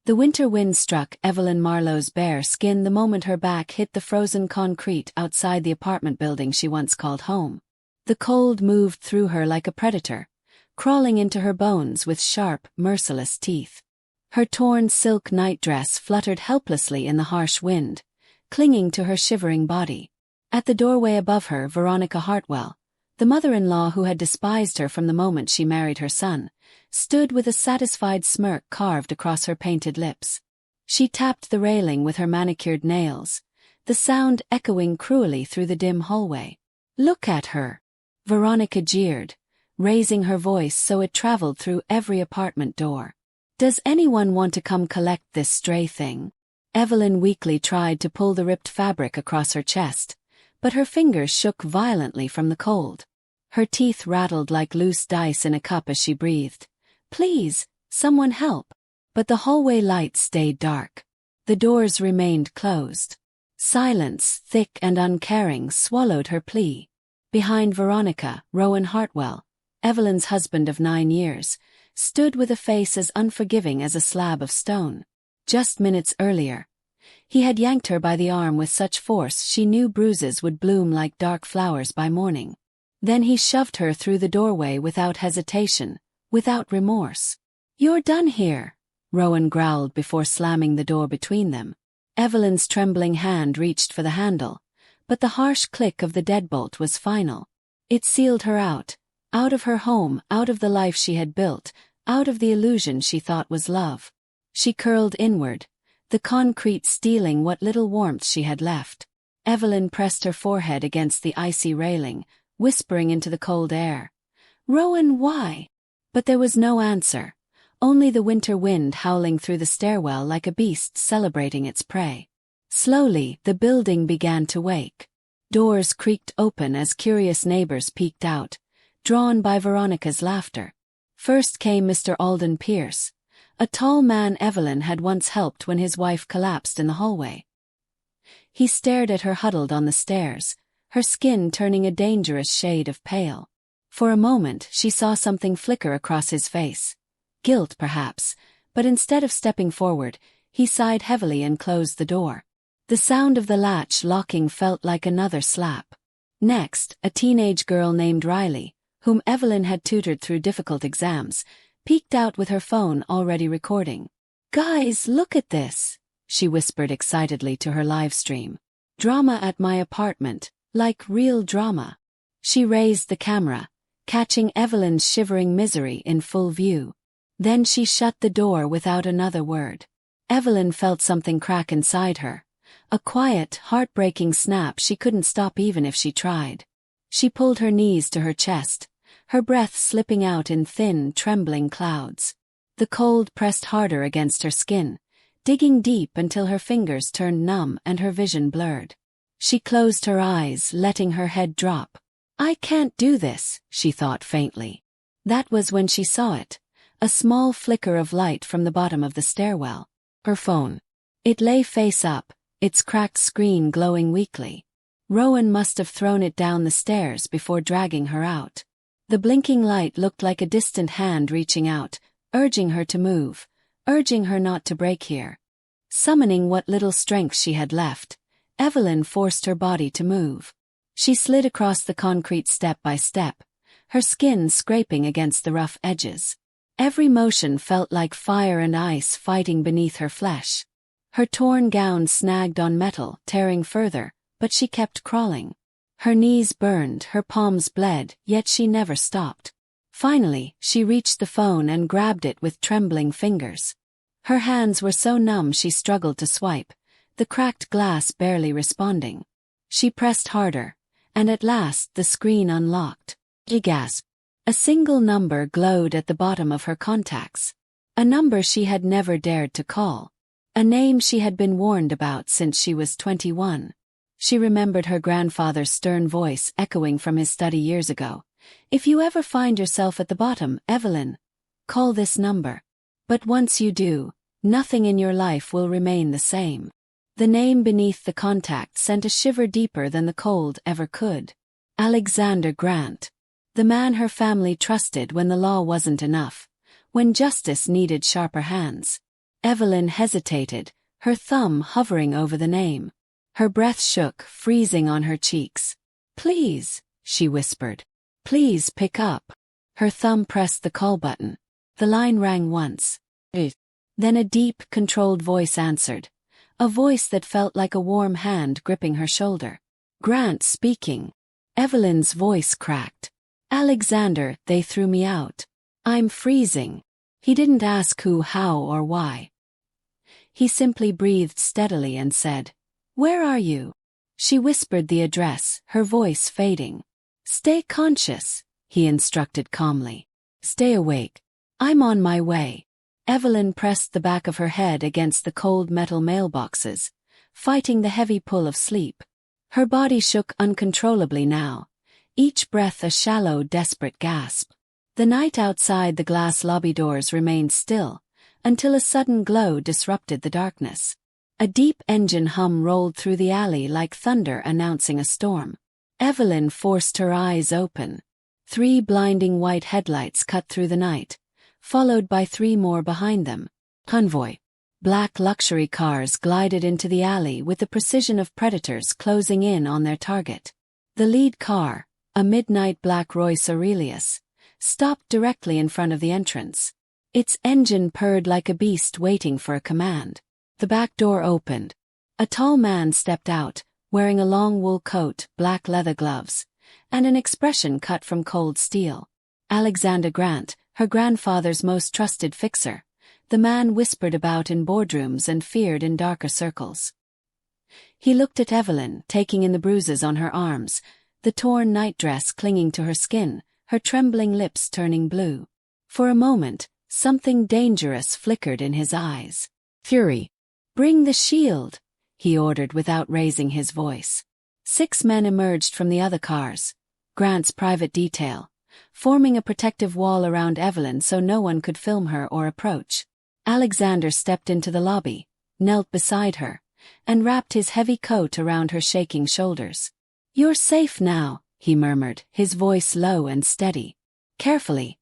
The winter wind struck Evelyn Marlowe's bare skin the moment her back hit the frozen concrete outside the apartment building she once called home. The cold moved through her like a predator, crawling into her bones with sharp, merciless teeth. Her torn silk nightdress fluttered helplessly in the harsh wind, clinging to her shivering body. At the doorway above her, Veronica Hartwell, the mother-in-law who had despised her from the moment she married her son, stood with a satisfied smirk carved across her painted lips. She tapped the railing with her manicured nails, the sound echoing cruelly through the dim hallway. "Look at her," Veronica jeered, raising her voice so it traveled through every apartment door. "Does anyone want to come collect this stray thing?" Evelyn weakly tried to pull the ripped fabric across her chest, but her fingers shook violently from the cold. Her teeth rattled like loose dice in a cup as she breathed, "Please, someone help." But the hallway lights stayed dark. The doors remained closed. Silence, thick and uncaring, swallowed her plea. Behind Veronica, Rowan Hartwell, Evelyn's husband of 9 years, stood with a face as unforgiving as a slab of stone. Just minutes earlier, he had yanked her by the arm with such force she knew bruises would bloom like dark flowers by morning. Then he shoved her through the doorway without hesitation, without remorse. "You're done here," Rowan growled before slamming the door between them. Evelyn's trembling hand reached for the handle, but the harsh click of the deadbolt was final. It sealed her out of her home, out of the life she had built, out of the illusion she thought was love. She curled inward, the concrete stealing what little warmth she had left. Evelyn pressed her forehead against the icy railing, whispering into the cold air, "Rowan, why?" But there was no answer, only the winter wind howling through the stairwell like a beast celebrating its prey. Slowly, the building began to wake. Doors creaked open as curious neighbors peeked out, drawn by Veronica's laughter. First came Mr. Alden Pierce, a tall man Evelyn had once helped when his wife collapsed in the hallway. He stared at her huddled on the stairs, her skin turning a dangerous shade of pale. For a moment she saw something flicker across his face. Guilt, perhaps, but instead of stepping forward, he sighed heavily and closed the door. The sound of the latch locking felt like another slap. Next, a teenage girl named Riley, whom Evelyn had tutored through difficult exams, peeked out with her phone already recording. "Guys, look at this," she whispered excitedly to her live stream. "Drama at my apartment, like real drama." She raised the camera, catching Evelyn's shivering misery in full view. Then she shut the door without another word. Evelyn felt something crack inside her, a quiet, heartbreaking snap she couldn't stop even if she tried. She pulled her knees to her chest, her breath slipping out in thin, trembling clouds. The cold pressed harder against her skin, digging deep until her fingers turned numb and her vision blurred. She closed her eyes, letting her head drop. "I can't do this," she thought faintly. That was when she saw it, a small flicker of light from the bottom of the stairwell. Her phone. It lay face up, its cracked screen glowing weakly. Rowan must have thrown it down the stairs before dragging her out. The blinking light looked like a distant hand reaching out, urging her to move, urging her not to break here. Summoning what little strength she had left, Evelyn forced her body to move. She slid across the concrete step by step, her skin scraping against the rough edges. Every motion felt like fire and ice fighting beneath her flesh. Her torn gown snagged on metal, tearing further, but she kept crawling. Her knees burned, her palms bled, yet she never stopped. Finally, she reached the phone and grabbed it with trembling fingers. Her hands were so numb she struggled to swipe, the cracked glass barely responding. She pressed harder, and at last the screen unlocked. She gasped. A single number glowed at the bottom of her contacts. A number she had never dared to call. A name she had been warned about since she was 21. She remembered her grandfather's stern voice echoing from his study years ago. "If you ever find yourself at the bottom, Evelyn, call this number. But once you do, nothing in your life will remain the same." The name beneath the contact sent a shiver deeper than the cold ever could. Alexander Grant. The man her family trusted when the law wasn't enough, when justice needed sharper hands. Evelyn hesitated, her thumb hovering over the name. Her breath shook, freezing on her cheeks. "Please," she whispered. "Please pick up." Her thumb pressed the call button. The line rang once. Then a deep, controlled voice answered. A voice that felt like a warm hand gripping her shoulder. "Grant speaking." Evelyn's voice cracked. "Alexander, they threw me out. I'm freezing." He didn't ask who, how, or why. He simply breathed steadily and said, "Where are you?" She whispered the address, her voice fading. "Stay conscious," he instructed calmly. "Stay awake. I'm on my way." Evelyn pressed the back of her head against the cold metal mailboxes, fighting the heavy pull of sleep. Her body shook uncontrollably now, each breath a shallow, desperate gasp. The night outside the glass lobby doors remained still, until a sudden glow disrupted the darkness. A deep engine hum rolled through the alley like thunder announcing a storm. Evelyn forced her eyes open. 3 blinding white headlights cut through the night, followed by 3 more behind them. Convoy. Black luxury cars glided into the alley with the precision of predators closing in on their target. The lead car, a midnight black Royce Aurelius, stopped directly in front of the entrance. Its engine purred like a beast waiting for a command. The back door opened. A tall man stepped out, wearing a long wool coat, black leather gloves, and an expression cut from cold steel. Alexander Grant, her grandfather's most trusted fixer, the man whispered about in boardrooms and feared in darker circles. He looked at Evelyn, taking in the bruises on her arms, the torn nightdress clinging to her skin, her trembling lips turning blue. For a moment, something dangerous flickered in his eyes. "Fury. Bring the shield," he ordered without raising his voice. 6 men emerged from the other cars, Grant's private detail, forming a protective wall around Evelyn so no one could film her or approach. Alexander stepped into the lobby, knelt beside her, and wrapped his heavy coat around her shaking shoulders. "You're safe now," he murmured, his voice low and steady. Carefully,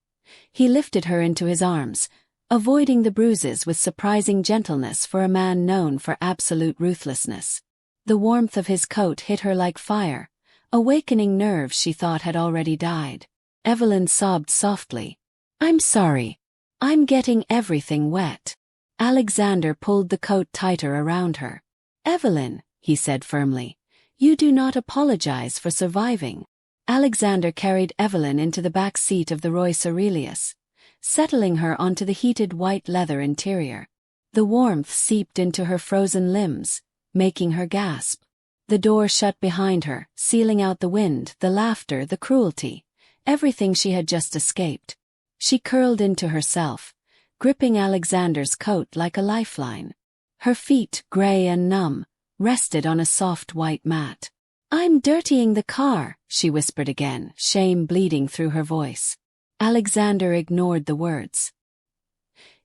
he lifted her into his arms, avoiding the bruises with surprising gentleness for a man known for absolute ruthlessness. The warmth of his coat hit her like fire, awakening nerves she thought had already died. Evelyn sobbed softly. "I'm sorry. I'm getting everything wet." Alexander pulled the coat tighter around her. "Evelyn," he said firmly, "you do not apologize for surviving." Alexander carried Evelyn into the back seat of the Royce Aurelius, settling her onto the heated white leather interior. The warmth seeped into her frozen limbs, making her gasp. The door shut behind her, sealing out the wind, the laughter, the cruelty, everything she had just escaped. She curled into herself, gripping Alexander's coat like a lifeline. Her feet, gray and numb, rested on a soft white mat. "I'm dirtying the car," she whispered again, shame bleeding through her voice. Alexander ignored the words.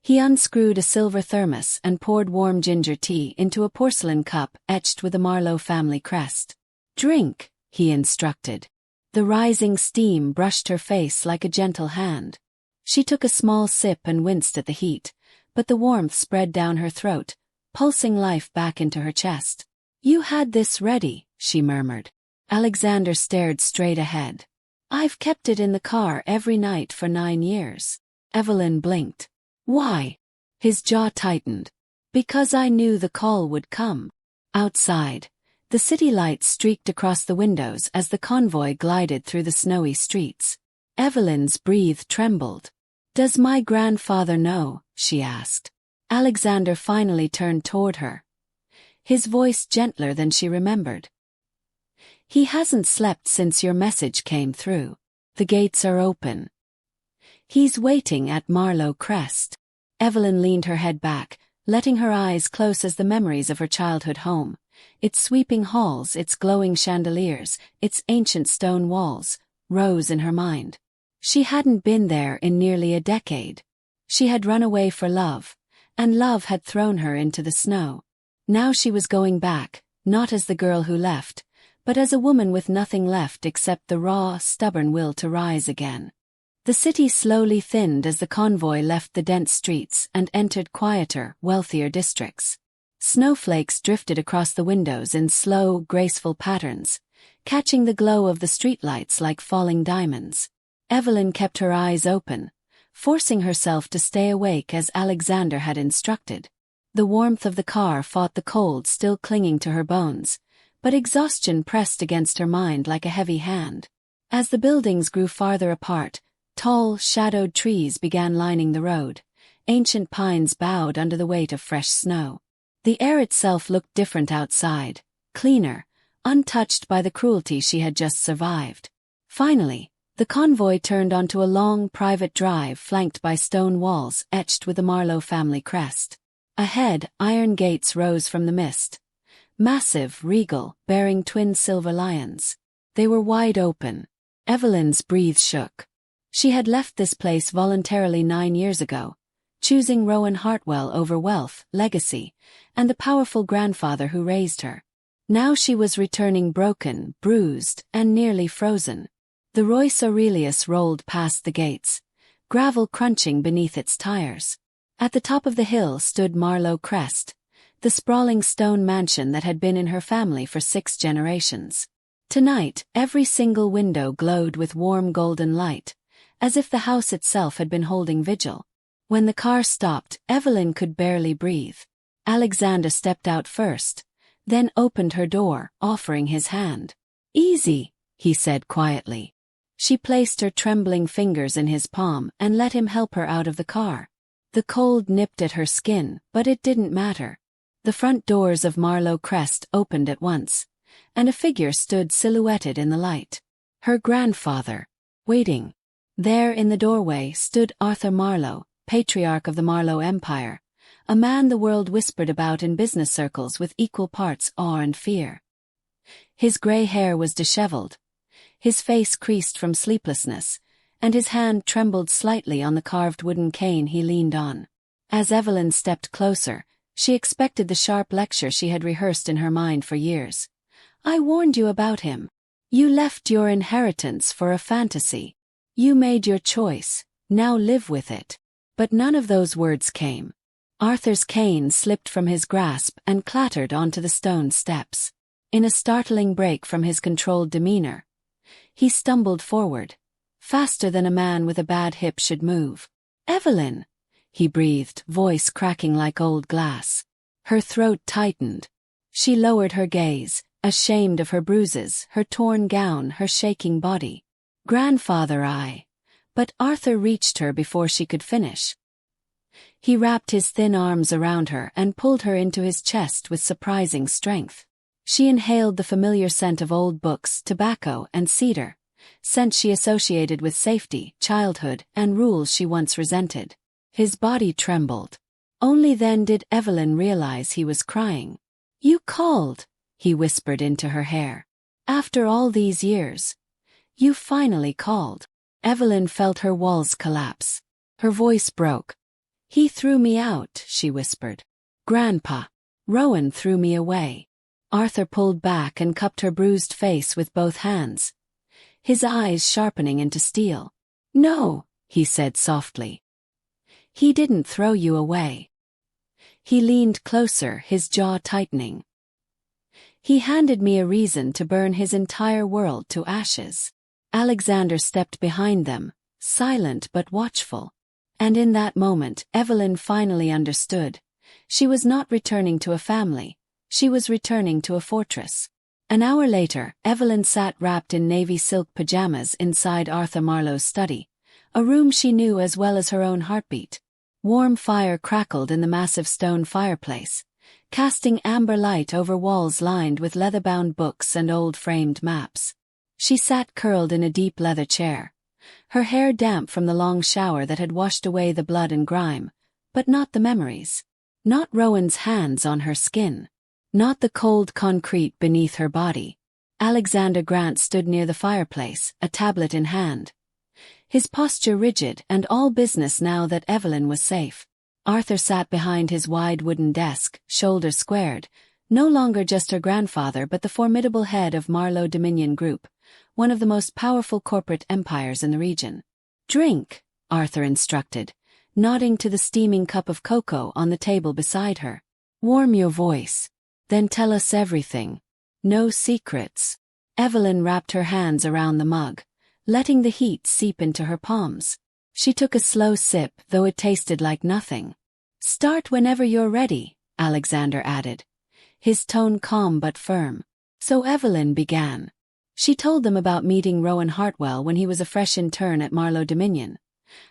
He unscrewed a silver thermos and poured warm ginger tea into a porcelain cup etched with a Marlo family crest. "Drink," he instructed. The rising steam brushed her face like a gentle hand. She took a small sip and winced at the heat, but the warmth spread down her throat, pulsing life back into her chest. "You had this ready," she murmured. Alexander stared straight ahead. "I've kept it in the car every night for 9 years. Evelyn blinked. "Why?" His jaw tightened. "Because I knew the call would come." Outside, the city lights streaked across the windows as the convoy glided through the snowy streets. Evelyn's breath trembled. "Does my grandfather know?" she asked. Alexander finally turned toward her, his voice gentler than she remembered. "He hasn't slept since your message came through. The gates are open. He's waiting at Marlo Crest." Evelyn leaned her head back, letting her eyes close as the memories of her childhood home, its sweeping halls, its glowing chandeliers, its ancient stone walls, rose in her mind. She hadn't been there in nearly a decade. She had run away for love, and love had thrown her into the snow. Now she was going back, not as the girl who left, but as a woman with nothing left except the raw, stubborn will to rise again. The city slowly thinned as the convoy left the dense streets and entered quieter, wealthier districts. Snowflakes drifted across the windows in slow, graceful patterns, catching the glow of the streetlights like falling diamonds. Evelyn kept her eyes open, forcing herself to stay awake as Alexander had instructed. The warmth of the car fought the cold still clinging to her bones, but exhaustion pressed against her mind like a heavy hand. As the buildings grew farther apart, tall, shadowed trees began lining the road. Ancient pines bowed under the weight of fresh snow. The air itself looked different outside, cleaner, untouched by the cruelty she had just survived. Finally, the convoy turned onto a long, private drive flanked by stone walls etched with the Marlowe family crest. Ahead, iron gates rose from the mist. Massive, regal, bearing twin silver lions. They were wide open. Evelyn's breath shook. She had left this place voluntarily 9 years ago, choosing Rowan Hartwell over wealth, legacy, and the powerful grandfather who raised her. Now she was returning broken, bruised, and nearly frozen. The Royce Aurelius rolled past the gates, gravel crunching beneath its tires. At the top of the hill stood Marlo Crest, the sprawling stone mansion that had been in her family for 6 generations. Tonight, every single window glowed with warm golden light, as if the house itself had been holding vigil. When the car stopped, Evelyn could barely breathe. Alexander stepped out first, then opened her door, offering his hand. "Easy," he said quietly. She placed her trembling fingers in his palm and let him help her out of the car. The cold nipped at her skin, but it didn't matter. The front doors of Marlo Crest opened at once, and a figure stood silhouetted in the light. Her grandfather, waiting. There in the doorway stood Arthur Marlowe, patriarch of the Marlowe Empire, a man the world whispered about in business circles with equal parts awe and fear. His gray hair was disheveled, his face creased from sleeplessness, and his hand trembled slightly on the carved wooden cane he leaned on. As Evelyn stepped closer, she expected the sharp lecture she had rehearsed in her mind for years. "I warned you about him. You left your inheritance for a fantasy. You made your choice, now live with it." But none of those words came. Arthur's cane slipped from his grasp and clattered onto the stone steps. In a startling break from his controlled demeanor, he stumbled forward, faster than a man with a bad hip should move. "Evelyn," he breathed, voice cracking like old glass. Her throat tightened. She lowered her gaze, ashamed of her bruises, her torn gown, her shaking body. "Grandfather, But Arthur reached her before she could finish. He wrapped his thin arms around her and pulled her into his chest with surprising strength. She inhaled the familiar scent of old books, tobacco, and cedar, scent she associated with safety, childhood, and rules she once resented. His body trembled. Only then did Evelyn realize he was crying. "You called," he whispered into her hair. "After all these years. You finally called." Evelyn felt her walls collapse. Her voice broke. "He threw me out," she whispered. "Grandpa. Rowan threw me away." Arthur pulled back and cupped her bruised face with both hands, his eyes sharpening into steel. "No," he said softly. "He didn't throw you away." He leaned closer, his jaw tightening. "He handed me a reason to burn his entire world to ashes." Alexander stepped behind them, silent but watchful. And in that moment, Evelyn finally understood. She was not returning to a family. She was returning to a fortress. An hour later, Evelyn sat wrapped in navy silk pajamas inside Arthur Marlowe's study, a room she knew as well as her own heartbeat. Warm fire crackled in the massive stone fireplace, casting amber light over walls lined with leather-bound books and old framed maps. She sat curled in a deep leather chair, her hair damp from the long shower that had washed away the blood and grime, but not the memories. Not Rowan's hands on her skin. Not the cold concrete beneath her body. Alexander Grant stood near the fireplace, a tablet in hand, his posture rigid and all business now that Evelyn was safe. Arthur sat behind his wide wooden desk, shoulders squared, no longer just her grandfather but the formidable head of Marlowe Dominion Group, one of the most powerful corporate empires in the region. Drink, Arthur instructed, nodding to the steaming cup of cocoa on the table beside her. Warm your voice. Then tell us everything. No secrets. Evelyn wrapped her hands around the mug, letting the heat seep into her palms. She took a slow sip, though it tasted like nothing. Start whenever you're ready, Alexander added, his tone calm but firm. So Evelyn began. She told them about meeting Rowan Hartwell when he was a fresh intern at Marlo Dominion.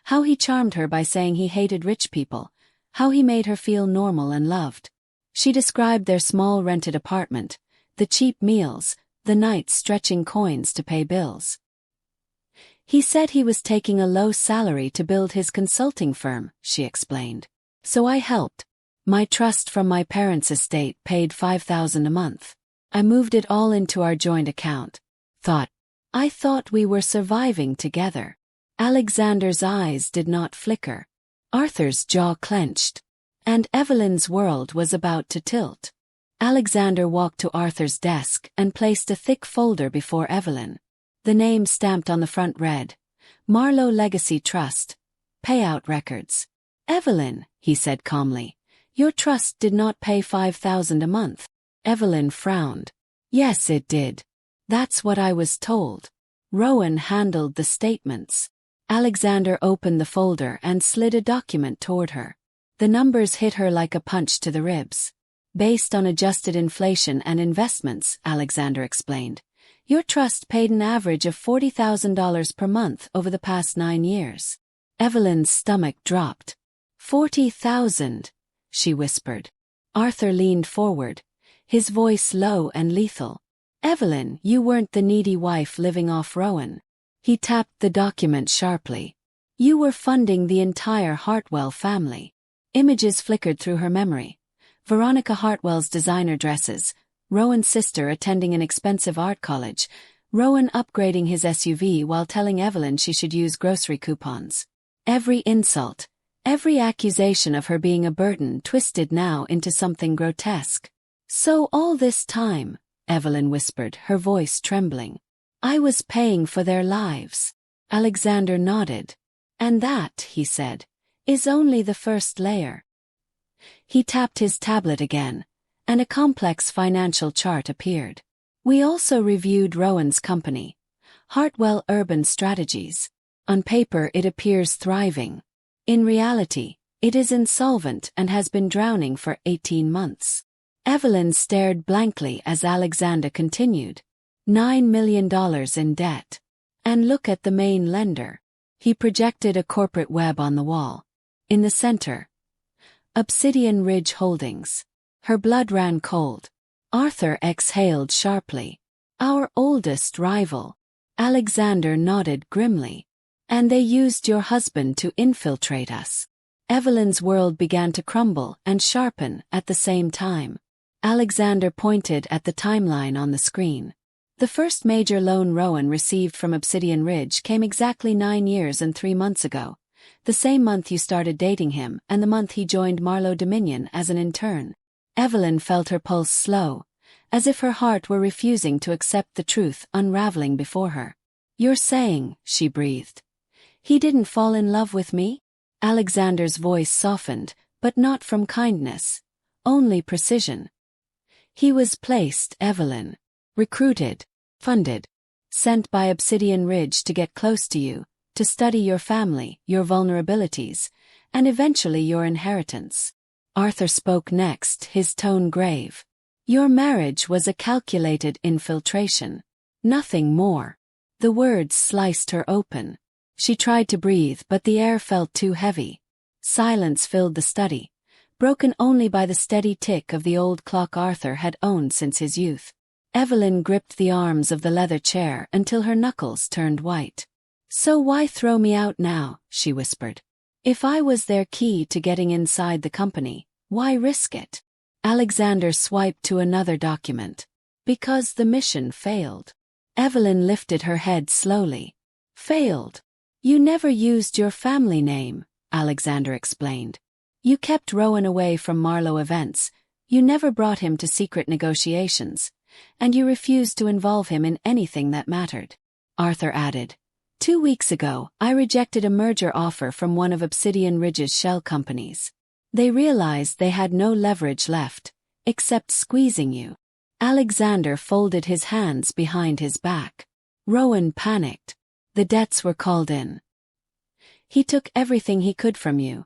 How he charmed her by saying he hated rich people. How he made her feel normal and loved. She described their small rented apartment, the cheap meals, the nights stretching coins to pay bills. He said he was taking a low salary to build his consulting firm, she explained. So I helped. My trust from my parents' estate paid $5,000 a month. I moved it all into our joint account. I thought we were surviving together. Alexander's eyes did not flicker. Arthur's jaw clenched. And Evelyn's world was about to tilt. Alexander walked to Arthur's desk and placed a thick folder before Evelyn. The name stamped on the front read, Marlo Legacy Trust. Payout records. Evelyn, he said calmly, your trust did not pay $5,000 a month. Evelyn frowned. Yes, it did. That's what I was told. Rowan handled the statements. Alexander opened the folder and slid a document toward her. The numbers hit her like a punch to the ribs. Based on adjusted inflation and investments, Alexander explained, your trust paid an average of $40,000 per month over the past 9 years. Evelyn's stomach dropped. 40,000, she whispered. Arthur leaned forward, his voice low and lethal. Evelyn, you weren't the needy wife living off Rowan. He tapped the document sharply. You were funding the entire Hartwell family. Images flickered through her memory. Veronica Hartwell's designer dresses, Rowan's sister attending an expensive art college, Rowan upgrading his SUV while telling Evelyn she should use grocery coupons. Every insult, every accusation of her being a burden twisted now into something grotesque. So all this time, Evelyn whispered, her voice trembling, I was paying for their lives. Alexander nodded. And that, he said, is only the first layer. He tapped his tablet again, and a complex financial chart appeared. We also reviewed Rowan's company, Hartwell Urban Strategies. On paper it appears thriving. In reality, it is insolvent and has been drowning for 18 months. Evelyn stared blankly as Alexander continued. $9 million in debt. And look at the main lender. He projected a corporate web on the wall. In the center, Obsidian Ridge Holdings. Her blood ran cold. Arthur exhaled sharply. Our oldest rival. Alexander nodded grimly. And they used your husband to infiltrate us. Evelyn's world began to crumble and sharpen at the same time. Alexander pointed at the timeline on the screen. The first major loan Rowan received from Obsidian Ridge came exactly 9 years and 3 months ago. The same month you started dating him and the month he joined Marlo Dominion as an intern. Evelyn felt her pulse slow, as if her heart were refusing to accept the truth unraveling before her. You're saying, she breathed, he didn't fall in love with me? Alexander's voice softened, but not from kindness, only precision. He was placed, Evelyn. Recruited, funded, sent by Obsidian Ridge to get close to you, to study your family, your vulnerabilities, and eventually your inheritance. Arthur spoke next, his tone grave. Your marriage was a calculated infiltration. Nothing more. The words sliced her open. She tried to breathe, but the air felt too heavy. Silence filled the study, broken only by the steady tick of the old clock Arthur had owned since his youth. Evelyn gripped the arms of the leather chair until her knuckles turned white. So why throw me out now, she whispered. If I was their key to getting inside the company, why risk it? Alexander swiped to another document. Because the mission failed. Evelyn lifted her head slowly. Failed? You never used your family name, Alexander explained. You kept Rowan away from Marlo events, you never brought him to secret negotiations, and you refused to involve him in anything that mattered. Arthur added, 2 weeks ago, I rejected a merger offer from one of Obsidian Ridge's shell companies. They realized they had no leverage left, except squeezing you. Alexander folded his hands behind his back. Rowan panicked. The debts were called in. He took everything he could from you,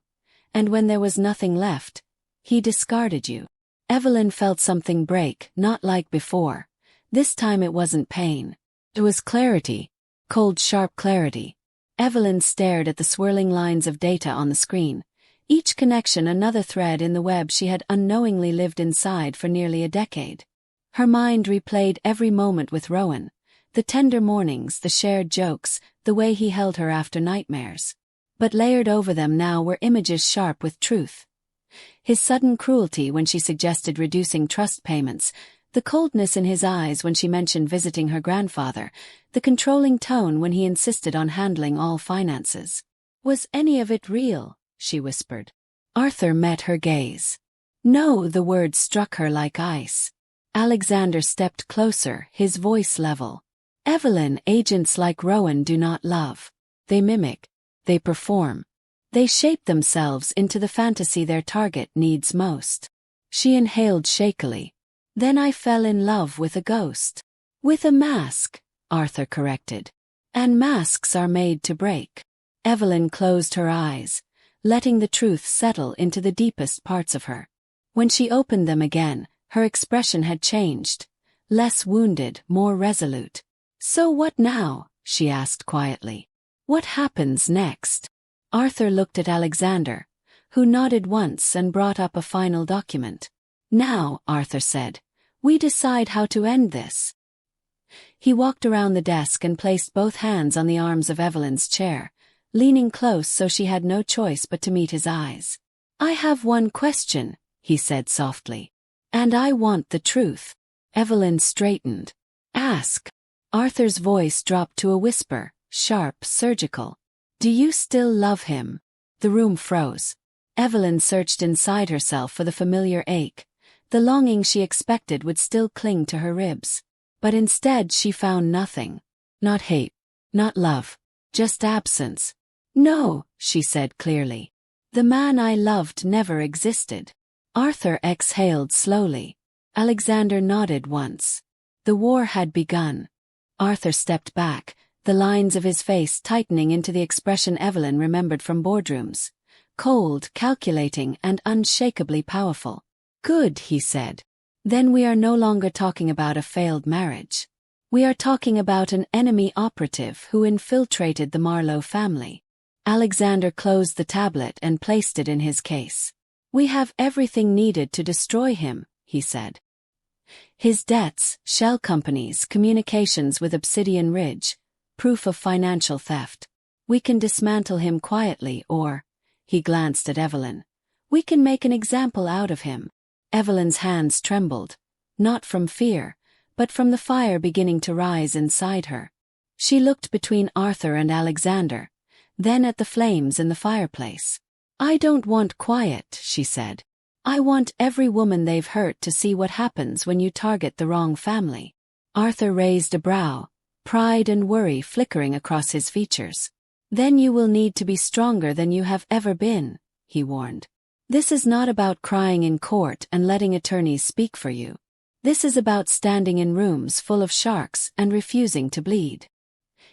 and when there was nothing left, he discarded you. Evelyn felt something break, not like before. This time it wasn't pain. It was clarity. Cold, sharp clarity. Evelyn stared at the swirling lines of data on the screen, each connection another thread in the web she had unknowingly lived inside for nearly a decade. Her mind replayed every moment with Rowan, the tender mornings, the shared jokes, the way he held her after nightmares. But layered over them now were images sharp with truth. His sudden cruelty when she suggested reducing trust payments, the coldness in his eyes when she mentioned visiting her grandfather, the controlling tone when he insisted on handling all finances. Was any of it real? She whispered. Arthur met her gaze. No, the words struck her like ice. Alexander stepped closer, his voice level. Evelyn, agents like Rowan do not love. They mimic. They perform. They shape themselves into the fantasy their target needs most. She inhaled shakily. Then I fell in love with a ghost. With a mask, Arthur corrected. And masks are made to break. Evelyn closed her eyes, letting the truth settle into the deepest parts of her. When she opened them again, her expression had changed. Less wounded, more resolute. So what now? She asked quietly. What happens next? Arthur looked at Alexander, who nodded once and brought up a final document. Now, Arthur said, we decide how to end this. He walked around the desk and placed both hands on the arms of Evelyn's chair, leaning close so she had no choice but to meet his eyes. I have one question, he said softly. And I want the truth. Evelyn straightened. Ask. Arthur's voice dropped to a whisper, sharp, surgical. Do you still love him? The room froze. Evelyn searched inside herself for the familiar ache. The longing she expected would still cling to her ribs. But instead she found nothing. Not hate. Not love. Just absence. No, she said clearly. The man I loved never existed. Arthur exhaled slowly. Alexander nodded once. The war had begun. Arthur stepped back, the lines of his face tightening into the expression Evelyn remembered from boardrooms. Cold, calculating, and unshakably powerful. Good, he said. Then we are no longer talking about a failed marriage. We are talking about an enemy operative who infiltrated the Marlowe family. Alexander closed the tablet and placed it in his case. We have everything needed to destroy him, he said. His debts, shell companies, communications with Obsidian Ridge, proof of financial theft. We can dismantle him quietly or, he glanced at Evelyn, we can make an example out of him. Evelyn's hands trembled, not from fear, but from the fire beginning to rise inside her. She looked between Arthur and Alexander, then at the flames in the fireplace. I don't want quiet, she said. I want every woman they've hurt to see what happens when you target the wrong family. Arthur raised a brow, pride and worry flickering across his features. Then you will need to be stronger than you have ever been, he warned. This is not about crying in court and letting attorneys speak for you. This is about standing in rooms full of sharks and refusing to bleed.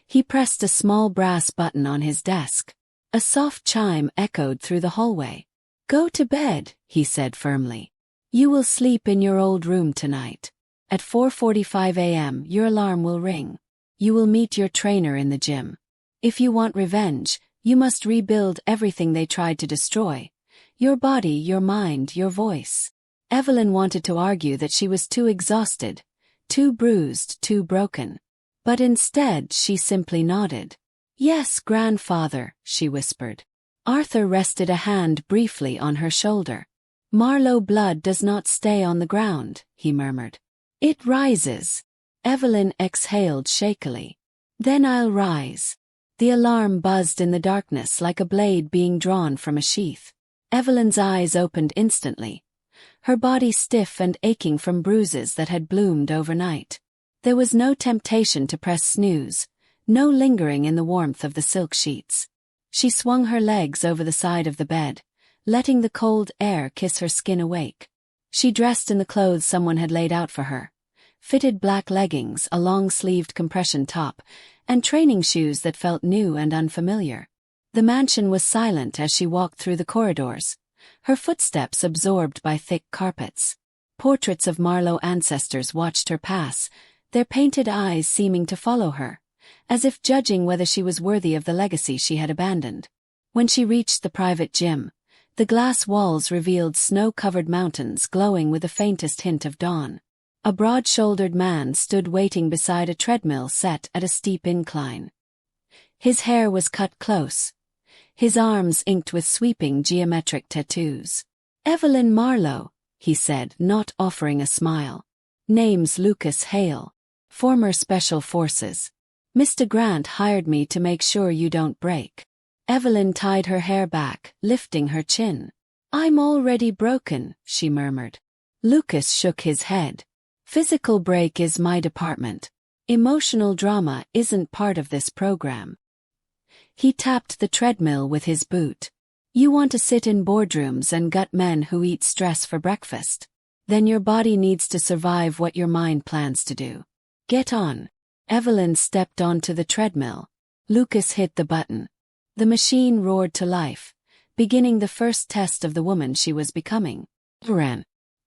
He pressed a small brass button on his desk. A soft chime echoed through the hallway. Go to bed, he said firmly. You will sleep in your old room tonight. At 4:45 a.m. your alarm will ring. You will meet your trainer in the gym. If you want revenge, you must rebuild everything they tried to destroy. Your body, your mind, your voice. Evelyn wanted to argue that she was too exhausted, too bruised, too broken. But instead she simply nodded. Yes, grandfather, she whispered. Arthur rested a hand briefly on her shoulder. Marlowe blood does not stay on the ground, he murmured. It rises. Evelyn exhaled shakily. Then I'll rise. The alarm buzzed in the darkness like a blade being drawn from a sheath. Evelyn's eyes opened instantly, her body stiff and aching from bruises that had bloomed overnight. There was no temptation to press snooze, No lingering in the warmth of the silk sheets. She swung her legs over the side of the bed, letting the cold air kiss her skin awake. She dressed in the clothes someone had laid out for her. Fitted black leggings, a long-sleeved compression top, and training shoes that felt new and unfamiliar. The mansion was silent as she walked through the corridors, her footsteps absorbed by thick carpets. Portraits of Marlo ancestors watched her pass, their painted eyes seeming to follow her, as if judging whether she was worthy of the legacy she had abandoned. When she reached the private gym, the glass walls revealed snow-covered mountains glowing with the faintest hint of dawn. A broad-shouldered man stood waiting beside a treadmill set at a steep incline. His hair was cut close, his arms inked with sweeping geometric tattoos. "Evelyn Marlowe," he said, not offering a smile. "Name's Lucas Hale. Former Special Forces. Mr. Grant hired me to make sure you don't break." Evelyn tied her hair back, lifting her chin. "I'm already broken," she murmured. Lucas shook his head. "Physical break is my department. Emotional drama isn't part of this program." He tapped the treadmill with his boot. "You want to sit in boardrooms and gut men who eat stress for breakfast? Then your body needs to survive what your mind plans to do. Get on." Evelyn stepped onto the treadmill. Lucas hit the button. The machine roared to life, beginning the first test of the woman she was becoming.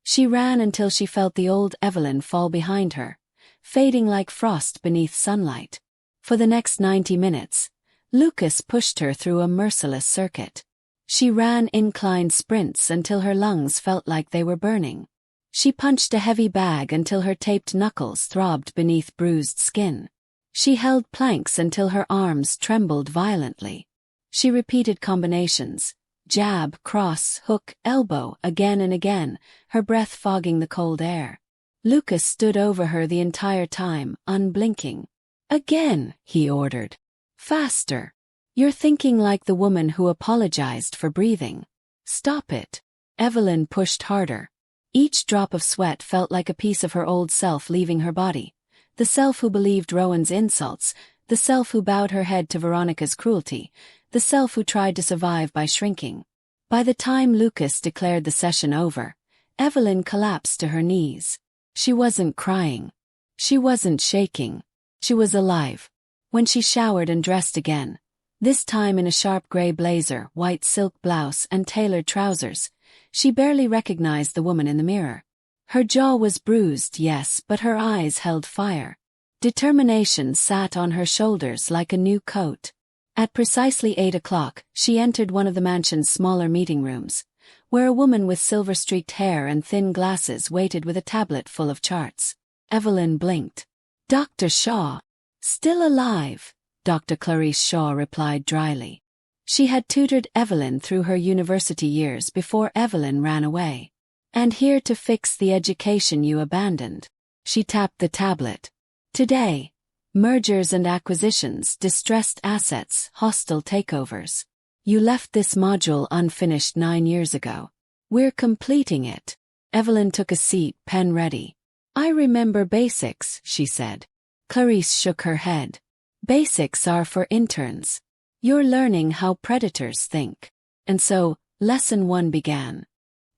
She ran until she felt the old Evelyn fall behind her, fading like frost beneath sunlight. For the next 90 minutes, Lucas pushed her through a merciless circuit. She ran inclined sprints until her lungs felt like they were burning. She punched a heavy bag until her taped knuckles throbbed beneath bruised skin. She held planks until her arms trembled violently. She repeated combinations, jab, cross, hook, elbow, again and again, her breath fogging the cold air. Lucas stood over her the entire time, unblinking. "Again," he ordered. "Faster. You're thinking like the woman who apologized for breathing. Stop it." Evelyn pushed harder. Each drop of sweat felt like a piece of her old self leaving her body. The self who believed Rowan's insults, the self who bowed her head to Veronica's cruelty, the self who tried to survive by shrinking. By the time Lucas declared the session over, Evelyn collapsed to her knees. She wasn't crying. She wasn't shaking. She was alive. When she showered and dressed again, this time in a sharp gray blazer, white silk blouse, and tailored trousers, she barely recognized the woman in the mirror. Her jaw was bruised, yes, but her eyes held fire. Determination sat on her shoulders like a new coat. At precisely 8 o'clock, she entered one of the mansion's smaller meeting rooms, where a woman with silver-streaked hair and thin glasses waited with a tablet full of charts. Evelyn blinked. "Dr. Shaw." "Still alive," Dr. Clarice Shaw replied dryly. She had tutored Evelyn through her university years before Evelyn ran away. "And here to fix the education you abandoned." She tapped the tablet. "Today. Mergers and acquisitions, distressed assets, hostile takeovers. You left this module unfinished 9 years ago. We're completing it." Evelyn took a seat, pen ready. "I remember basics," she said. Clarice shook her head. "Basics are for interns. You're learning how predators think." And so, lesson 1 began.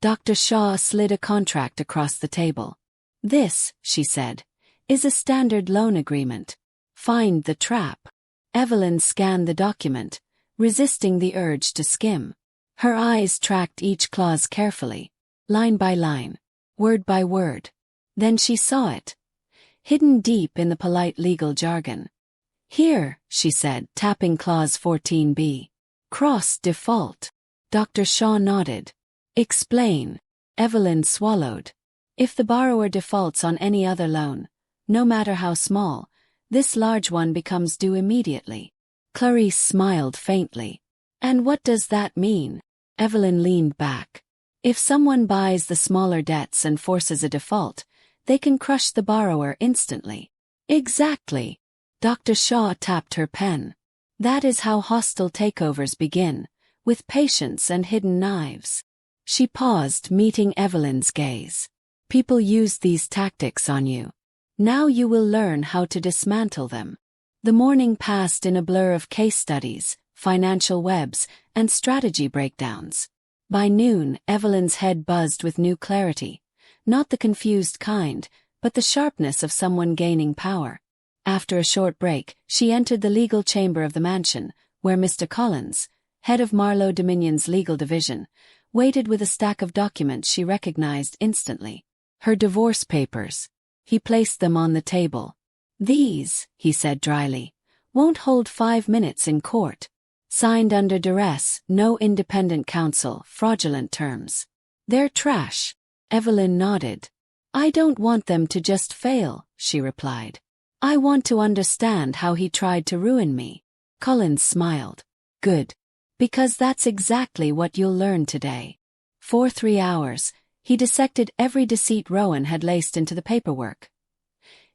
Dr. Shaw slid a contract across the table. "This," she said, "is a standard loan agreement. Find the trap." Evelyn scanned the document, resisting the urge to skim. Her eyes tracked each clause carefully, line by line, word by word. Then she saw it, hidden deep in the polite legal jargon. "Here," she said, tapping clause 14b. "Cross default." Dr. Shaw nodded. "Explain." Evelyn swallowed. "If the borrower defaults on any other loan, no matter how small, this large one becomes due immediately." Clarice smiled faintly. "And what does that mean?" Evelyn leaned back. "If someone buys the smaller debts and forces a default, they can crush the borrower instantly." "Exactly." Dr. Shaw tapped her pen. "That is how hostile takeovers begin, with patience and hidden knives." She paused, meeting Evelyn's gaze. "People use these tactics on you. Now you will learn how to dismantle them." The morning passed in a blur of case studies, financial webs, and strategy breakdowns. By noon, Evelyn's head buzzed with new clarity, not the confused kind, but the sharpness of someone gaining power. After a short break, she entered the legal chamber of the mansion, where Mr. Collins, head of Marlo Dominion's legal division, waited with a stack of documents she recognized instantly. Her divorce papers. He placed them on the table. "These," he said dryly, "won't hold 5 minutes in court. Signed under duress, no independent counsel, fraudulent terms. They're trash." Evelyn nodded. "I don't want them to just fail," she replied. "I want to understand how he tried to ruin me." Collins smiled. "Good. Because that's exactly what you'll learn today." For 3 hours, he dissected every deceit Rowan had laced into the paperwork.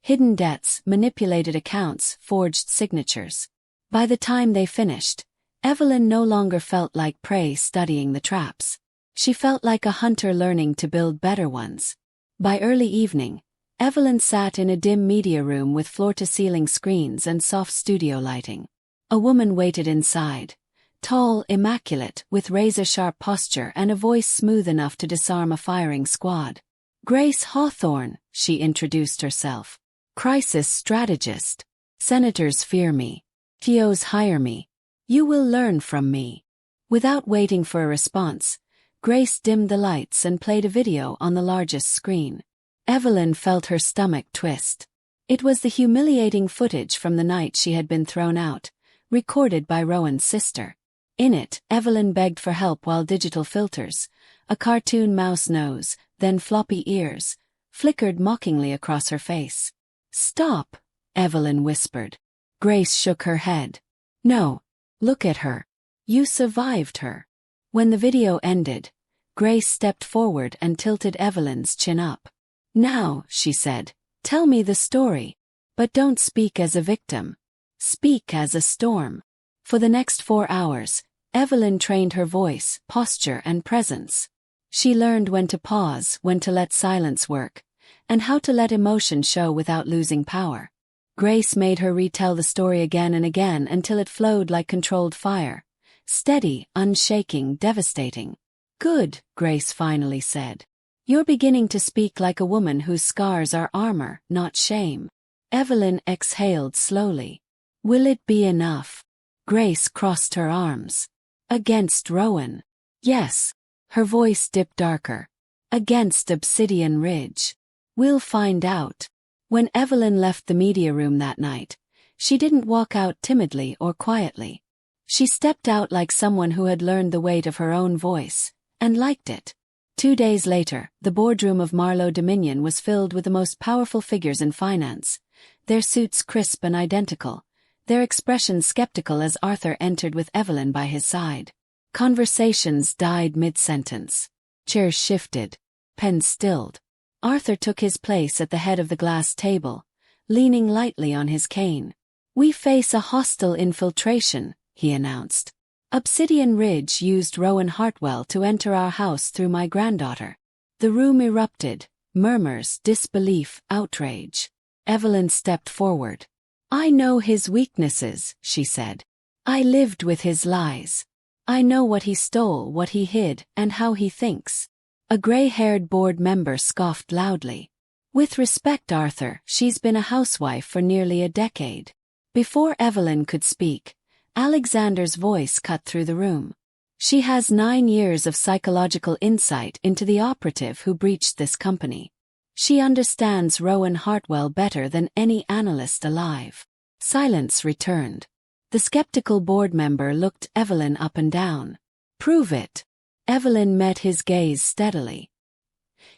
Hidden debts, manipulated accounts, forged signatures. By the time they finished, Evelyn no longer felt like prey studying the traps. She felt like a hunter learning to build better ones. By early evening, Evelyn sat in a dim media room with floor-to-ceiling screens and soft studio lighting. A woman waited inside. Tall, immaculate, with razor-sharp posture and a voice smooth enough to disarm a firing squad. "Grace Hawthorne," she introduced herself. "Crisis strategist. Senators fear me. TOs hire me. You will learn from me." Without waiting for a response, Grace dimmed the lights and played a video on the largest screen. Evelyn felt her stomach twist. It was the humiliating footage from the night she had been thrown out, recorded by Rowan's sister. In it, Evelyn begged for help while digital filters, a cartoon mouse nose, then floppy ears, flickered mockingly across her face. "Stop," Evelyn whispered. Grace shook her head. "No. Look at her. You survived her." When the video ended, Grace stepped forward and tilted Evelyn's chin up. "Now," she said, "tell me the story. But don't speak as a victim. Speak as a storm." For the next 4 hours, Evelyn trained her voice, posture, and presence. She learned when to pause, when to let silence work, and how to let emotion show without losing power. Grace made her retell the story again and again until it flowed like controlled fire. Steady, unshaking, devastating. "Good," Grace finally said. "You're beginning to speak like a woman whose scars are armor, not shame." Evelyn exhaled slowly. "Will it be enough?" Grace crossed her arms. "Against Rowan?" "Yes." Her voice dipped darker. "Against Obsidian Ridge?" "We'll find out." When Evelyn left the media room that night, she didn't walk out timidly or quietly. She stepped out like someone who had learned the weight of her own voice, and liked it. 2 days later, the boardroom of Marlo Dominion was filled with the most powerful figures in finance, their suits crisp and identical, their expressions skeptical as Arthur entered with Evelyn by his side. Conversations died mid-sentence. Chairs shifted. Pens stilled. Arthur took his place at the head of the glass table, leaning lightly on his cane. "We face a hostile infiltration," he announced. "Obsidian Ridge used Rowan Hartwell to enter our house through my granddaughter." The room erupted. Murmurs, disbelief, outrage. Evelyn stepped forward. "I know his weaknesses," she said. "I lived with his lies. I know what he stole, what he hid, and how he thinks." A gray-haired board member scoffed loudly. "With respect, Arthur, she's been a housewife for nearly a decade." Before Evelyn could speak, Alexander's voice cut through the room. "She has 9 years of psychological insight into the operative who breached this company. She understands Rowan Hartwell better than any analyst alive." Silence returned. The skeptical board member looked Evelyn up and down. "Prove it." Evelyn met his gaze steadily.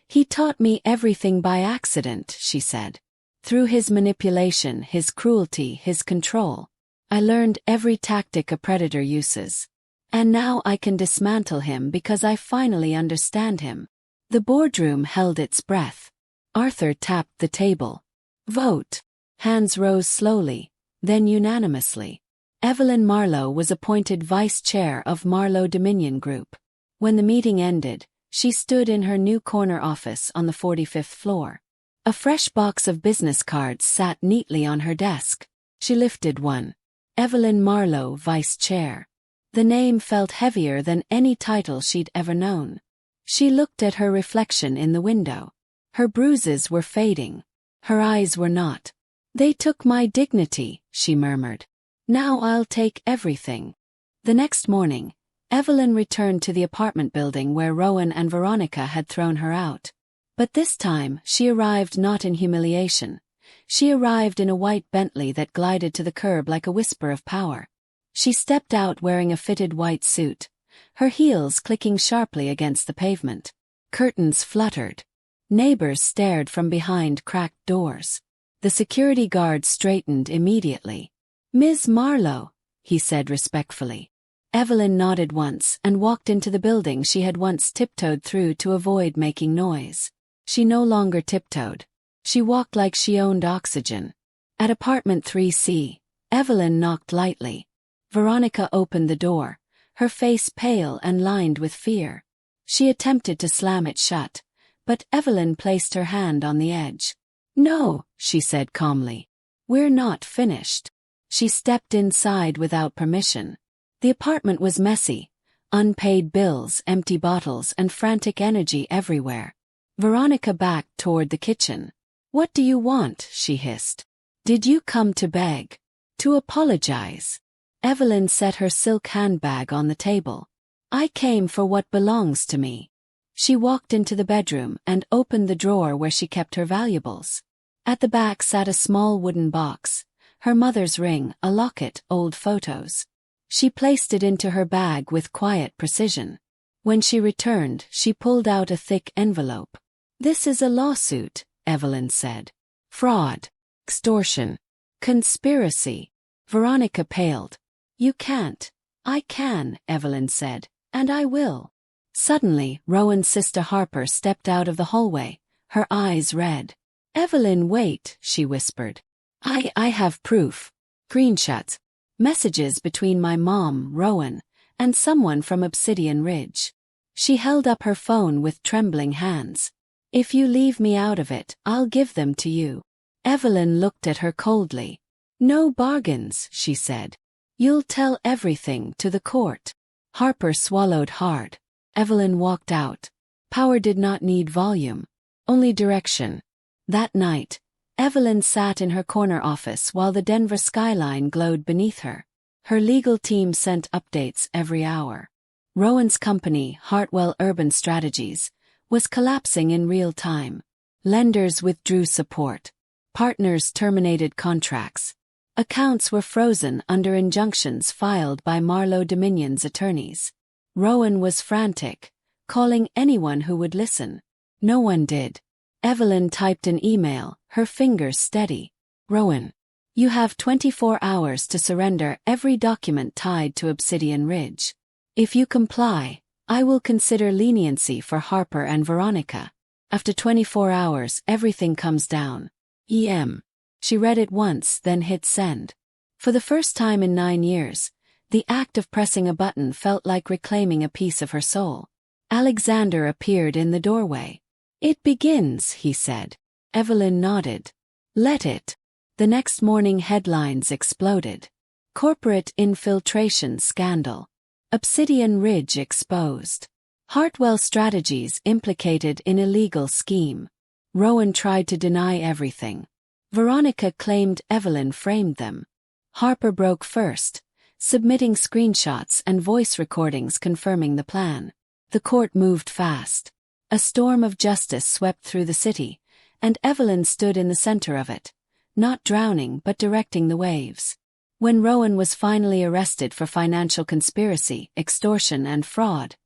"He taught me everything by accident," she said. "Through his manipulation, his cruelty, his control. I learned every tactic a predator uses. And now I can dismantle him because I finally understand him." The boardroom held its breath. Arthur tapped the table. "Vote." Hands rose slowly, then unanimously. Evelyn Marlowe was appointed vice chair of Marlo Dominion Group. When the meeting ended, she stood in her new corner office on the 45th floor. A fresh box of business cards sat neatly on her desk. She lifted one. Evelyn Marlowe, Vice Chair. The name felt heavier than any title she'd ever known. She looked at her reflection in the window. Her bruises were fading. Her eyes were not. "They took my dignity," she murmured. "Now I'll take everything." The next morning, Evelyn returned to the apartment building where Rowan and Veronica had thrown her out. But this time, she arrived not in humiliation. She arrived in a white Bentley that glided to the curb like a whisper of power. She stepped out wearing a fitted white suit, her heels clicking sharply against the pavement. Curtains fluttered. Neighbors stared from behind cracked doors. The security guard straightened immediately. "Ms. Marlowe," he said respectfully. Evelyn nodded once and walked into the building she had once tiptoed through to avoid making noise. She no longer tiptoed. She walked like she owned oxygen. At apartment 3C, Evelyn knocked lightly. Veronica opened the door, her face pale and lined with fear. She attempted to slam it shut, but Evelyn placed her hand on the edge. "No," she said calmly. "We're not finished." She stepped inside without permission. The apartment was messy. Unpaid bills, empty bottles, and frantic energy everywhere. Veronica backed toward the kitchen. "What do you want?" she hissed. "Did you come to beg? To apologize?" Evelyn set her silk handbag on the table. "I came for what belongs to me." She walked into the bedroom and opened the drawer where she kept her valuables. At the back sat a small wooden box, her mother's ring, a locket, old photos. She placed it into her bag with quiet precision. When she returned, she pulled out a thick envelope. "This is a lawsuit," Evelyn said. "Fraud, extortion, conspiracy." Veronica paled. "You can't." "I can," Evelyn said, "and I will." Suddenly, Rowan's sister Harper stepped out of the hallway, her eyes red. "Evelyn, wait," she whispered. I have proof. Screenshots. Messages between my mom, Rowan, and someone from Obsidian Ridge." She held up her phone with trembling hands. "If you leave me out of it, I'll give them to you." Evelyn looked at her coldly. "No bargains," she said. "You'll tell everything to the court." Harper swallowed hard. Evelyn walked out. Power did not need volume, only direction. That night, Evelyn sat in her corner office while the Denver skyline glowed beneath her. Her legal team sent updates every hour. Rowan's company, Hartwell Urban Strategies, was collapsing in real time. Lenders withdrew support. Partners terminated contracts. Accounts were frozen under injunctions filed by Marlo Dominion's attorneys. Rowan was frantic, calling anyone who would listen. No one did. Evelyn typed an email, her fingers steady. "Rowan, you have 24 hours to surrender every document tied to Obsidian Ridge. If you comply, I will consider leniency for Harper and Veronica. After 24 hours, everything comes down. E.M." She read it once, then hit send. For the first time in 9 years, the act of pressing a button felt like reclaiming a piece of her soul. Alexander appeared in the doorway. "It begins," he said. Evelyn nodded. "Let it." The next morning headlines exploded. Corporate infiltration scandal. Obsidian Ridge exposed. Hartwell Strategies implicated in illegal scheme. Rowan tried to deny everything. Veronica claimed Evelyn framed them. Harper broke first, submitting screenshots and voice recordings confirming the plan. The court moved fast. A storm of justice swept through the city, and Evelyn stood in the center of it, not drowning but directing the waves. When Rowan was finally arrested for financial conspiracy, extortion, and fraud,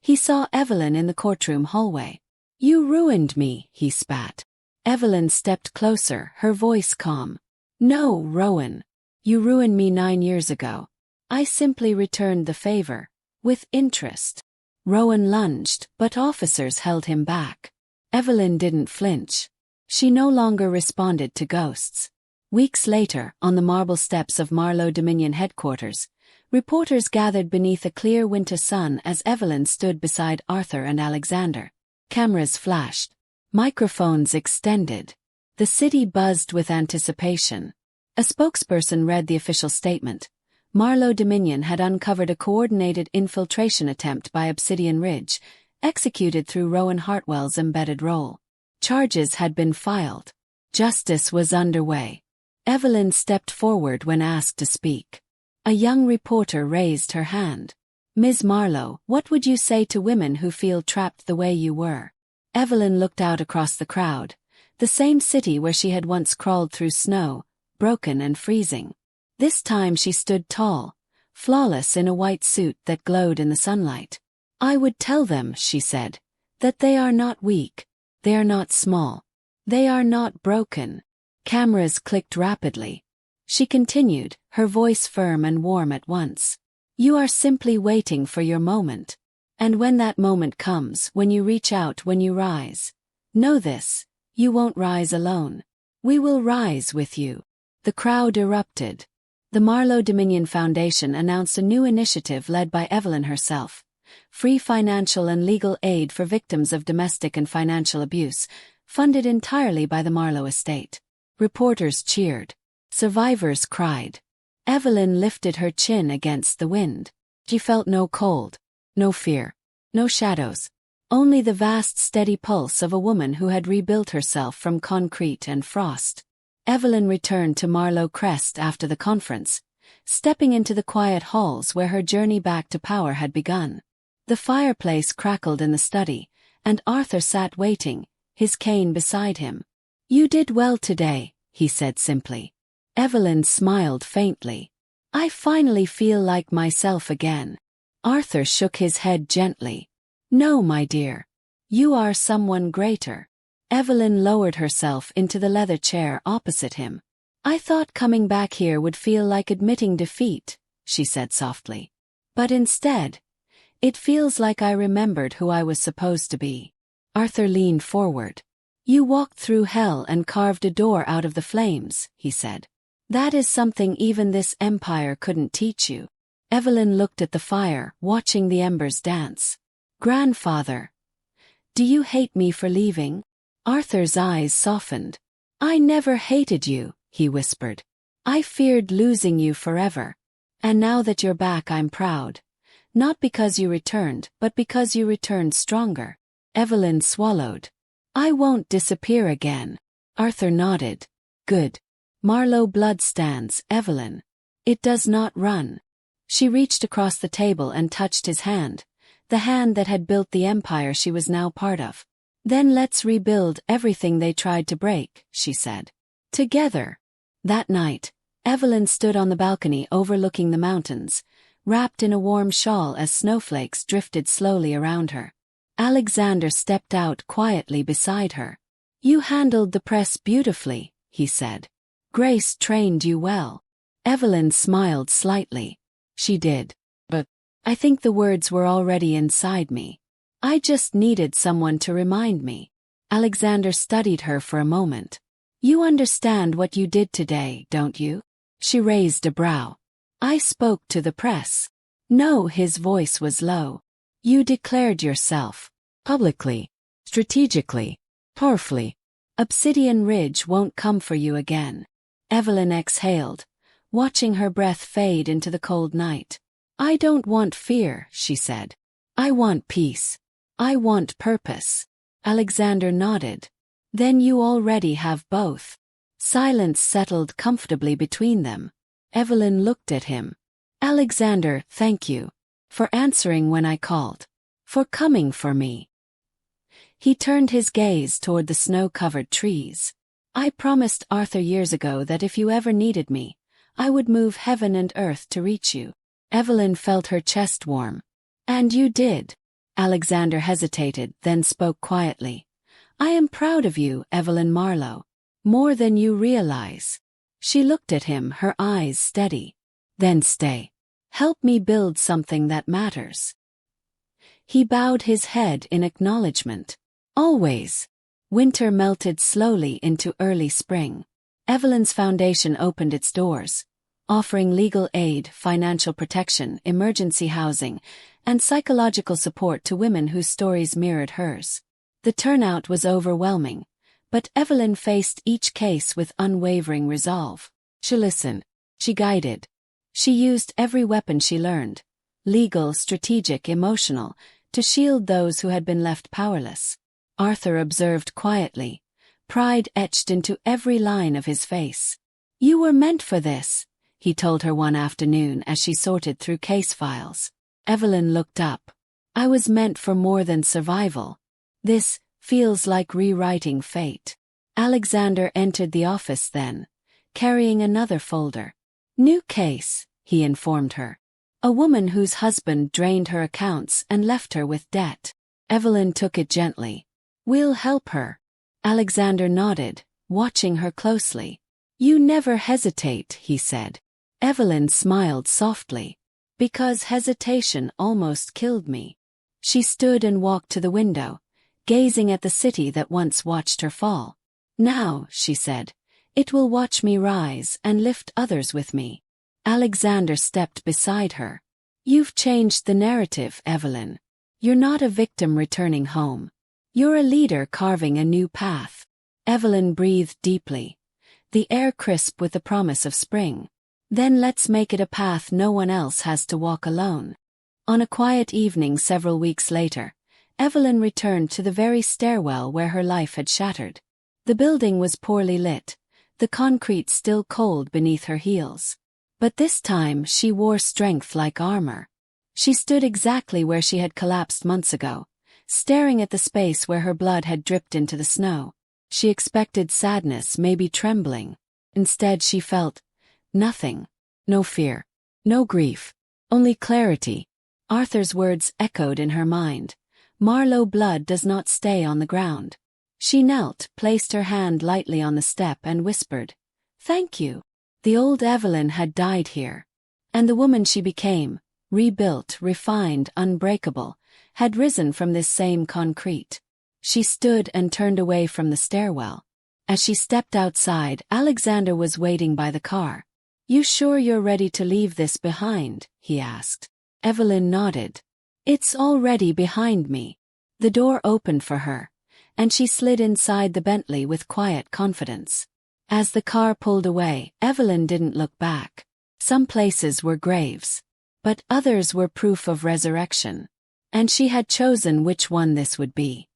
he saw Evelyn in the courtroom hallway. "You ruined me," he spat. Evelyn stepped closer, her voice calm. "No, Rowan. You ruined me 9 years ago. I simply returned the favor, with interest." Rowan lunged, but officers held him back. Evelyn didn't flinch. She no longer responded to ghosts. Weeks later, on the marble steps of Marlo Dominion headquarters, reporters gathered beneath a clear winter sun as Evelyn stood beside Arthur and Alexander. Cameras flashed. Microphones extended. The city buzzed with anticipation. A spokesperson read the official statement. Marlo Dominion had uncovered a coordinated infiltration attempt by Obsidian Ridge, executed through Rowan Hartwell's embedded role. Charges had been filed. Justice was underway. Evelyn stepped forward when asked to speak. A young reporter raised her hand. Ms. Marlowe, what would you say to women who feel trapped the way you were? Evelyn looked out across the crowd. The same city where she had once crawled through snow, broken and freezing. This time she stood tall, flawless in a white suit that glowed in the sunlight. I would tell them, she said, that they are not weak. They are not small. They are not broken. Cameras clicked rapidly. She continued, her voice firm and warm at once. You are simply waiting for your moment. And when that moment comes, when you reach out, when you rise, know this, you won't rise alone. We will rise with you. The crowd erupted. The Marlo Dominion Foundation announced a new initiative led by Evelyn herself. Free financial and legal aid for victims of domestic and financial abuse, funded entirely by the Marlowe estate. Reporters cheered. Survivors cried. Evelyn lifted her chin against the wind. She felt no cold, no fear, no shadows. Only the vast steady pulse of a woman who had rebuilt herself from concrete and frost. Evelyn returned to Marlowe Crest after the conference, stepping into the quiet halls where her journey back to power had begun. The fireplace crackled in the study, and Arthur sat waiting, his cane beside him. You did well today, he said simply. Evelyn smiled faintly. I finally feel like myself again. Arthur shook his head gently. No, my dear. You are someone greater. Evelyn lowered herself into the leather chair opposite him. I thought coming back here would feel like admitting defeat, she said softly. But instead, it feels like I remembered who I was supposed to be. Arthur leaned forward. You walked through hell and carved a door out of the flames, he said. That is something even this empire couldn't teach you. Evelyn looked at the fire, watching the embers dance. Grandfather, do you hate me for leaving? Arthur's eyes softened. I never hated you, he whispered. I feared losing you forever. And now that you're back, I'm proud. Not because you returned, but because you returned stronger. Evelyn swallowed. I won't disappear again. Arthur nodded. Good. Marlowe blood stands, Evelyn. It does not run. She reached across the table and touched his hand, the hand that had built the empire she was now part of. Then let's rebuild everything they tried to break, she said. Together. That night, Evelyn stood on the balcony overlooking the mountains, wrapped in a warm shawl as snowflakes drifted slowly around her. Alexander stepped out quietly beside her. You handled the press beautifully, he said. Grace trained you well. Evelyn smiled slightly. She did. But I think the words were already inside me. I just needed someone to remind me. Alexander studied her for a moment. You understand what you did today, don't you? She raised a brow. I spoke to the press. No, his voice was low. You declared yourself. Publicly. Strategically. Powerfully. Obsidian Ridge won't come for you again. Evelyn exhaled, watching her breath fade into the cold night. I don't want fear, she said. I want peace. I want purpose. Alexander nodded. Then you already have both. Silence settled comfortably between them. Evelyn looked at him. Alexander, thank you. For answering when I called. For coming for me. He turned his gaze toward the snow-covered trees. I promised Arthur years ago that if you ever needed me, I would move heaven and earth to reach you. Evelyn felt her chest warm. And you did. Alexander hesitated, then spoke quietly. I am proud of you, Evelyn Marlowe. More than you realize. She looked at him, her eyes steady. Then stay. Help me build something that matters. He bowed his head in acknowledgement. Always. Winter melted slowly into early spring. Evelyn's foundation opened its doors, offering legal aid, financial protection, emergency housing, and psychological support to women whose stories mirrored hers. The turnout was overwhelming, but Evelyn faced each case with unwavering resolve. She listened. She guided. She used every weapon she learned, legal, strategic, emotional, to shield those who had been left powerless. Arthur observed quietly, pride etched into every line of his face. "You were meant for this," he told her one afternoon as she sorted through case files. Evelyn looked up. "I was meant for more than survival. This feels like rewriting fate." Alexander entered the office then, carrying another folder. "New case," he informed her. "A woman whose husband drained her accounts and left her with debt." Evelyn took it gently. "We'll help her." Alexander nodded, watching her closely. "You never hesitate," he said. Evelyn smiled softly. "Because hesitation almost killed me." She stood and walked to the window, gazing at the city that once watched her fall. "Now," she said, "it will watch me rise and lift others with me." Alexander stepped beside her. "You've changed the narrative, Evelyn. You're not a victim returning home. You're a leader carving a new path." Evelyn breathed deeply, the air crisp with the promise of spring. "Then let's make it a path no one else has to walk alone." On a quiet evening several weeks later, Evelyn returned to the very stairwell where her life had shattered. The building was poorly lit, the concrete still cold beneath her heels. But this time she wore strength like armor. She stood exactly where she had collapsed months ago, staring at the space where her blood had dripped into the snow. She expected sadness, maybe trembling. Instead she felt nothing. No fear. No grief. Only clarity. Arthur's words echoed in her mind. "Marlo blood does not stay on the ground." She knelt, placed her hand lightly on the step and whispered, "Thank you." The old Evelyn had died here. And the woman she became, rebuilt, refined, unbreakable, had risen from this same concrete. She stood and turned away from the stairwell. As she stepped outside, Alexander was waiting by the car. "You sure you're ready to leave this behind?" he asked. Evelyn nodded. "It's already behind me." The door opened for her, and she slid inside the Bentley with quiet confidence. As the car pulled away, Evelyn didn't look back. Some places were graves, but others were proof of resurrection. And she had chosen which one this would be.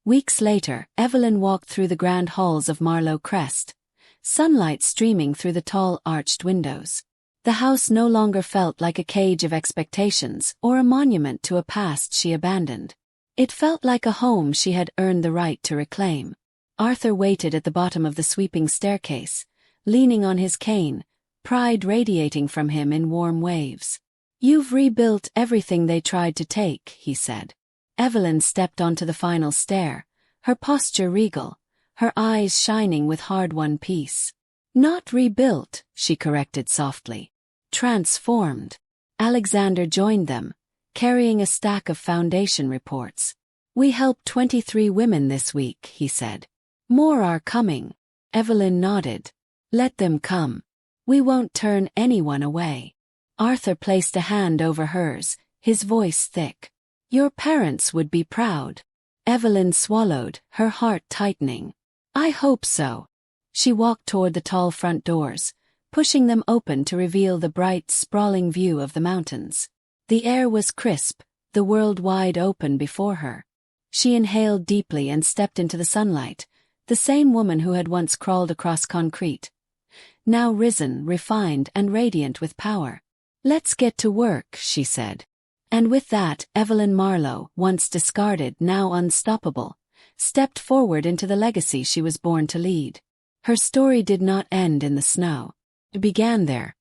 Weeks later, Evelyn walked through the grand halls of Marlo Crest, sunlight streaming through the tall arched windows. The house no longer felt like a cage of expectations or a monument to a past she abandoned. It felt like a home she had earned the right to reclaim. Arthur waited at the bottom of the sweeping staircase, leaning on his cane, pride radiating from him in warm waves. "You've rebuilt everything they tried to take," he said. Evelyn stepped onto the final stair, her posture regal, her eyes shining with hard-won peace. "Not rebuilt," she corrected softly. "Transformed." Alexander joined them, carrying a stack of foundation reports. "We helped 23 women this week," he said. "More are coming." Evelyn nodded. "Let them come. We won't turn anyone away." Arthur placed a hand over hers, his voice thick. "Your parents would be proud." Evelyn swallowed, her heart tightening. "I hope so." She walked toward the tall front doors, pushing them open to reveal the bright, sprawling view of the mountains. The air was crisp, the world wide open before her. She inhaled deeply and stepped into the sunlight, the same woman who had once crawled across concrete, now risen, refined, and radiant with power. "Let's get to work," she said. And with that, Evelyn Marlowe, once discarded, now unstoppable, stepped forward into the legacy she was born to lead. Her story did not end in the snow. It began there,